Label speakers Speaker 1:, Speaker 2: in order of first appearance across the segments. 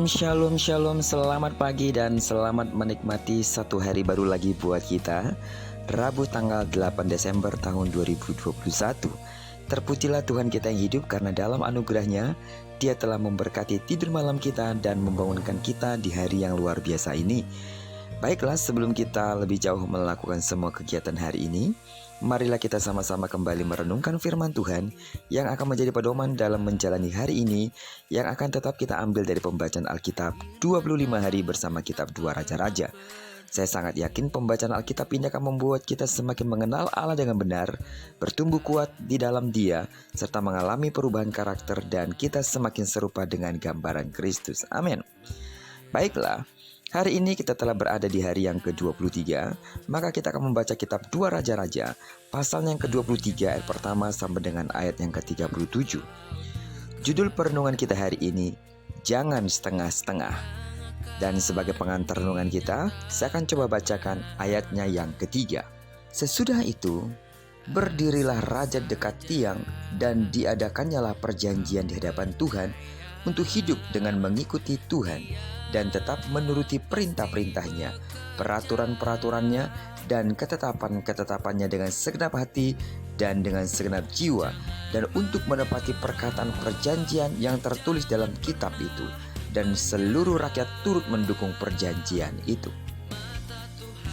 Speaker 1: Shalom, shalom, selamat pagi dan selamat menikmati satu hari baru lagi buat kita. Rabu tanggal 8 Desember tahun 2021. Terpujilah Tuhan kita yang hidup karena dalam anugerahnya Dia telah memberkati tidur malam kita dan membangunkan kita di hari yang luar biasa ini. Baiklah, sebelum kita lebih jauh melakukan semua kegiatan hari ini, marilah kita sama-sama kembali merenungkan firman Tuhan yang akan menjadi pedoman dalam menjalani hari ini, yang akan tetap kita ambil dari pembacaan Alkitab 25 hari bersama kitab 2 Raja-Raja. Saya sangat yakin pembacaan Alkitab ini akan membuat kita semakin mengenal Allah dengan benar, bertumbuh kuat di dalam Dia, serta mengalami perubahan karakter dan kita semakin serupa dengan gambaran Kristus. Amin. Baiklah, hari ini kita telah berada di hari yang ke-23, maka kita akan membaca kitab 2 Raja-Raja, pasal yang ke-23 ayat pertama sampai dengan ayat yang ke-37. Judul perenungan kita hari ini, Jangan Setengah-setengah. Dan sebagai pengantar renungan kita, saya akan coba bacakan ayatnya yang ketiga. Sesudah itu, berdirilah raja dekat tiang dan diadakannyalah perjanjian di hadapan Tuhan untuk hidup dengan mengikuti Tuhan dan tetap menuruti perintah-perintahnya, peraturan-peraturannya, dan ketetapan-ketetapannya dengan segenap hati dan dengan segenap jiwa, dan untuk menepati perkataan perjanjian yang tertulis dalam kitab itu, dan seluruh rakyat turut mendukung perjanjian itu.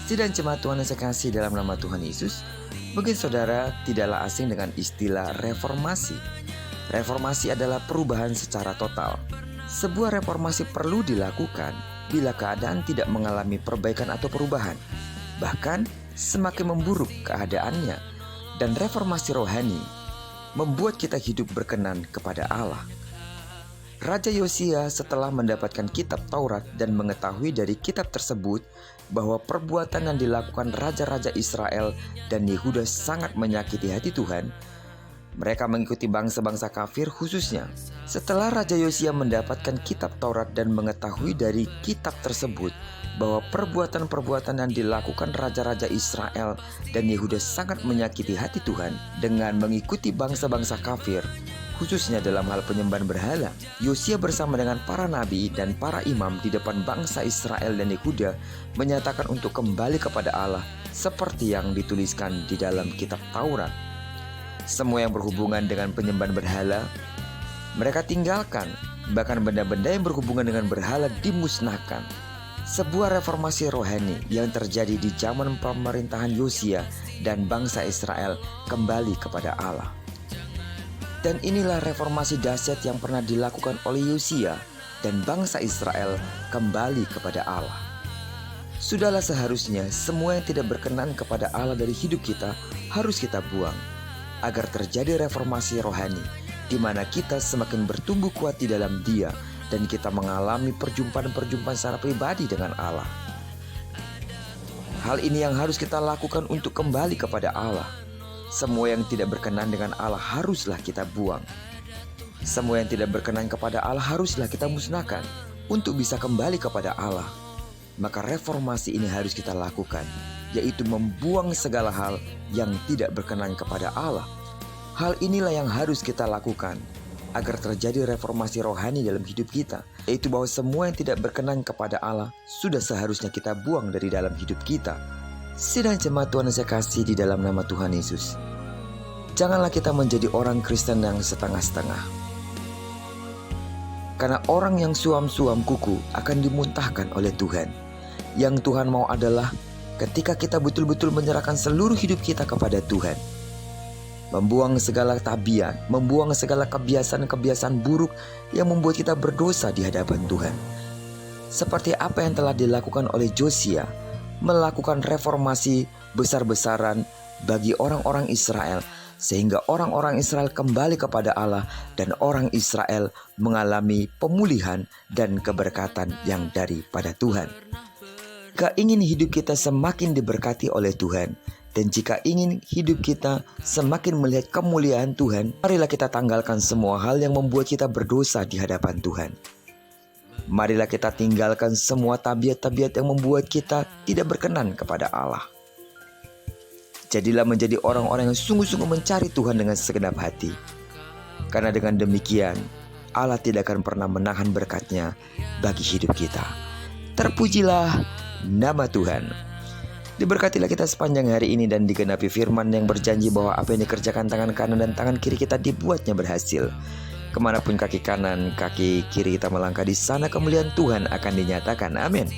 Speaker 1: Sidang jemaat Tuhan yang saya kasih dalam nama Tuhan Yesus, mungkin saudara tidaklah asing dengan istilah reformasi. Reformasi adalah perubahan secara total. Sebuah reformasi perlu dilakukan bila keadaan tidak mengalami perbaikan atau perubahan, bahkan semakin memburuk keadaannya. Dan reformasi rohani membuat kita hidup berkenan kepada Allah. Raja Yosia setelah mendapatkan kitab Taurat dan mengetahui dari kitab tersebut bahwa perbuatan yang dilakukan raja-raja Israel dan Yehuda sangat menyakiti hati Tuhan, mereka mengikuti bangsa-bangsa kafir khususnya. Setelah Raja Yosia mendapatkan kitab Taurat dan mengetahui dari kitab tersebut bahwa perbuatan-perbuatan yang dilakukan raja-raja Israel dan Yehuda sangat menyakiti hati Tuhan dengan mengikuti bangsa-bangsa kafir, khususnya dalam hal penyembahan berhala, Yosia bersama dengan para nabi dan para imam di depan bangsa Israel dan Yehuda menyatakan untuk kembali kepada Allah seperti yang dituliskan di dalam kitab Taurat. Semua yang berhubungan dengan penyembahan berhala mereka tinggalkan, bahkan benda-benda yang berhubungan dengan berhala dimusnahkan. Sebuah reformasi rohani yang terjadi di zaman pemerintahan Yosia dan bangsa Israel kembali kepada Allah. Dan inilah reformasi dahsyat yang pernah dilakukan oleh Yosia dan bangsa Israel kembali kepada Allah. Sudahlah seharusnya semua yang tidak berkenan kepada Allah dari hidup kita harus kita buang, agar terjadi reformasi rohani di mana kita semakin bertumbuh kuat di dalam Dia dan kita mengalami perjumpaan-perjumpaan secara pribadi dengan Allah. Hal ini yang harus kita lakukan untuk kembali kepada Allah. Semua yang tidak berkenan dengan Allah haruslah kita buang. Semua yang tidak berkenan kepada Allah haruslah kita musnahkan untuk bisa kembali kepada Allah. Maka reformasi ini harus kita lakukan, yaitu membuang segala hal yang tidak berkenan kepada Allah. Hal inilah yang harus kita lakukan agar terjadi reformasi rohani dalam hidup kita, yaitu bahwa semua yang tidak berkenan kepada Allah sudah seharusnya kita buang dari dalam hidup kita. Sidang jemaat Tuhan yang saya kasih di dalam nama Tuhan Yesus, janganlah kita menjadi orang Kristen yang setengah-setengah. Karena orang yang suam-suam kuku akan dimuntahkan oleh Tuhan. Yang Tuhan mau adalah ketika kita betul-betul menyerahkan seluruh hidup kita kepada Tuhan, membuang segala tabiat, membuang segala kebiasaan-kebiasaan buruk yang membuat kita berdosa di hadapan Tuhan. Seperti apa yang telah dilakukan oleh Yosia, melakukan reformasi besar-besaran bagi orang-orang Israel, sehingga orang-orang Israel kembali kepada Allah dan orang Israel mengalami pemulihan dan keberkatan yang daripada Tuhan. Jika ingin hidup kita semakin diberkati oleh Tuhan, dan jika ingin hidup kita semakin melihat kemuliaan Tuhan, marilah kita tanggalkan semua hal yang membuat kita berdosa di hadapan Tuhan. Marilah kita tinggalkan semua tabiat-tabiat yang membuat kita tidak berkenan kepada Allah. Jadilah menjadi orang-orang yang sungguh-sungguh mencari Tuhan dengan segenap hati. Karena dengan demikian, Allah tidak akan pernah menahan berkat-Nya bagi hidup kita. Terpujilah nama Tuhan. Diberkatilah kita sepanjang hari ini dan digenapi firman yang berjanji bahwa apa yang dikerjakan tangan kanan dan tangan kiri kita dibuatnya berhasil. Kemanapun kaki kanan, kaki kiri kita melangkah, di sana kemuliaan Tuhan akan dinyatakan. Amin.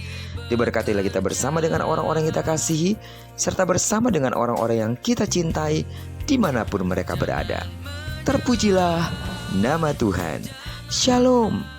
Speaker 1: Diberkatilah kita bersama dengan orang-orang yang kita kasihi, serta bersama dengan orang-orang yang kita cintai dimanapun mereka berada. Terpujilah nama Tuhan. Shalom.